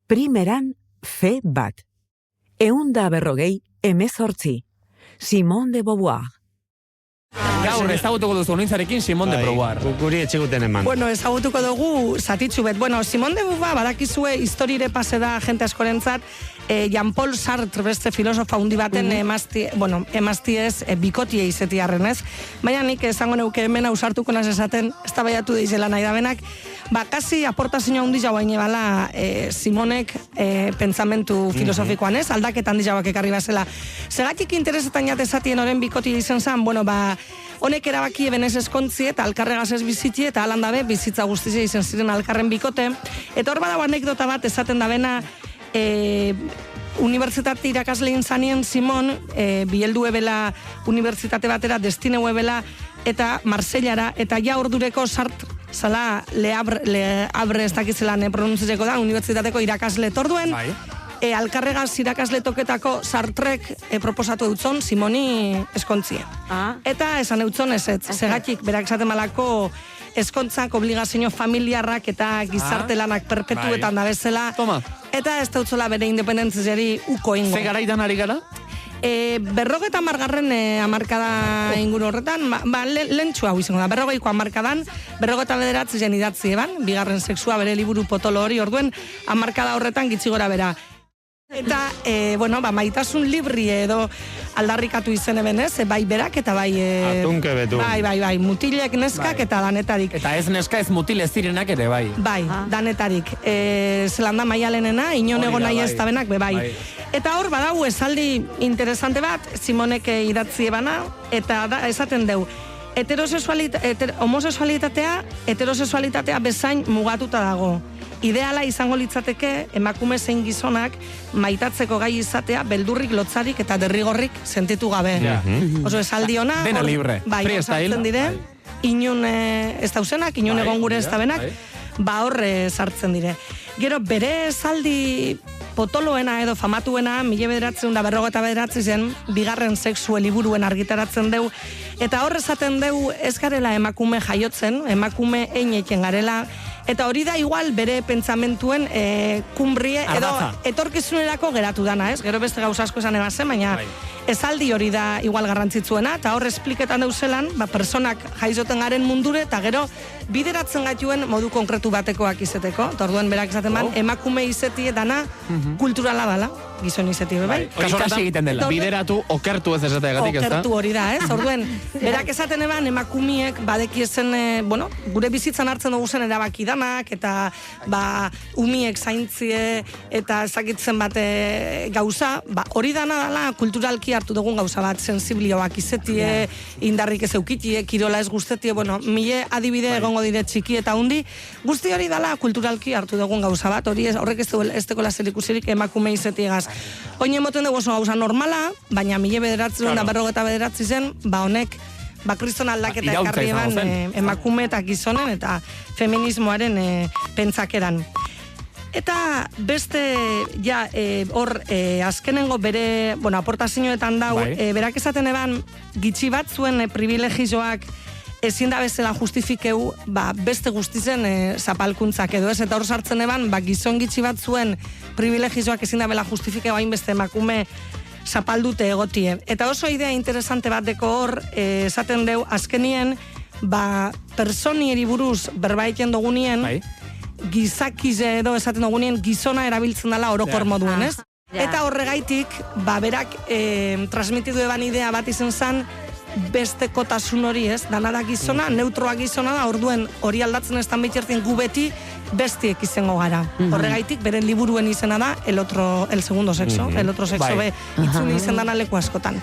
Primeran fe bat. 150 Simone de Beauvoir. Gaur ezagutuko duzu nintzarekin Simone de Beauvoir. Guri etxeguten eman. Bueno, ezagutuko dugu zatitxu bet. Bueno, Simone de Beauvoir badakizue historire pase da jente askorentzat, Jean-Paul Sartre beste filosofa hundi baten emaztiez bikotie izetiarren, ez? Baina nik esango neuke hemen ausartuko naz esaten, eztabaiatu dizela nahi da benak, kasi aportazioa hundi jau haine bala Simonek pentsamentu filosofikoan, ez? Aldaketan handi jauak ekarri bazela. Segatik interesetan jatezatien oren bikotie izen zan, honek erabaki ebenez eskontzi eta alkarregaz ez bizitzi eta alandabe bizitza guztizia izen ziren alkarren bikote. Eta hor badago anekdota bat esaten da bena unibertsitate irakaslein zanien Simon bieldu ebela unibertsitate batera destineu ebela eta Marsellara eta ja ordureko Sartre zala Le Havre ez dakizela pronuntzeko da unibertsitateko irakasle torduen. Alkarregaz irakasle toketako Sartrek proposatu dutzon Simoni eskontzia. Eta esan eutzon ez, segatik berak esaten malako eskontzak obligazio familiarrak eta gizarte lanak perpetuetan da bezala. Eta ez dautzola bere independentziari uko ingo. Ze garaitan ari gara? 50 margarren amarkada inguru horretan, lentsu hau izango da, 40ko amarkadan, 49 zen idatzi eban, bigarren sexua bere liburu potolo hori, orduen amarkada horretan gitzi gora bera. Eta, maitasun libri edo aldarrikatu izen eben ez, bai berak eta bai... Atunke betu. Bai, mutilek neskak eta danetarik. Eta ez neska ez mutil ez zirenak ere, bai. Bai, danetarik. Zelanda maialenena, inonego nahi ez tabenak, bai. Eta hor, badau, esaldi interesante bat, Simonek idatzi ebana, eta esaten deu, homosexualitatea bezain mugatuta dago. Ideala izango litzateke emakume zein gizonak maitatzeko gai izatea beldurrik, lotzarik eta derrigorrik sentitu gabe. Oso esaldi ona. Dena libre. Bai, sartzen dire. Inun ez dauzenak, inun egon gure ez dabenak, horre sartzen dire. Gero bere esaldi potoloena edo famatuena, 1959 zen, bigarren sexu liburuen argitaratzen deu, eta horre esaten deu ez garela emakume jaiotzen, emakume eineken garela, eta hori da igual bere pentsamentuen kumbrie edo etorkizunerako geratu dana, ez? Gero beste gauza asko esan ebazen, baina esaldi hori da igual garrantzitzuena, eta hor espliketan deuzelan, personak jaizoten garen mundure, eta gero bideratzen gaituen modu konkretu batekoak izeteko. Eta orduan berak izaten ban, emakume izetie dana kulturala dala, gizon izetie, bai? Kasi egiten dela. Bideratu, okertu ez esateagatik, ez da? Okertu hori da, ez? Orduan, berak esaten eban, emakumiek badekiezen, gure bizitzan hartzen dugu zen erabaki danak, eta umiek zaintzie, eta ezakitzen bate gauza, hori dana dala kulturalki hartu dugun gauza bat, sensibilioak izetie, indarrik ez eukitie, kirola ez guztetie, mile adibide egongo dire txiki eta hundi, guzti hori dala kulturalki hartu dugun gauza bat, hori horrek ez dekola zer ikusirik emakume izetiegaz. Oin emoten dugu oso gauza normala, baina 1959 zen, honek, kriston aldaketa ekarri eban emakume eta gizonen eta feminismoaren pentsakeran. Eta beste, hor, azkenengo bere, aportazioetan dau, berak esaten eban, gitxi bat zuen privilegioak ezin da bezala justifikeu, beste guztizen zapalkuntzak edo ez, eta hor sartzen eban, gizon gitxi bat zuen privilegioak ezin da bela justifikeu hain beste emakume zapaldute egotie. Eta oso idea interesante bat deko hor, esaten deu, azkenien, personieri buruz berbaiten dugunien, gizakize edo esaten dugunien gizona erabiltzen dela orokor moduen, ez? Eta horregaitik, berak transmitidu eban idea bat izen zan, bestekotasun hori, ez? Dana da gizona, neutroa gizona da, orduen hori aldatzen ez dan bitxertien gu beti bestiek izango gara. Horregaitik, beren liburuen izena da, el segundo sexo, el otro sexo, itzuli izen dana leku askotan.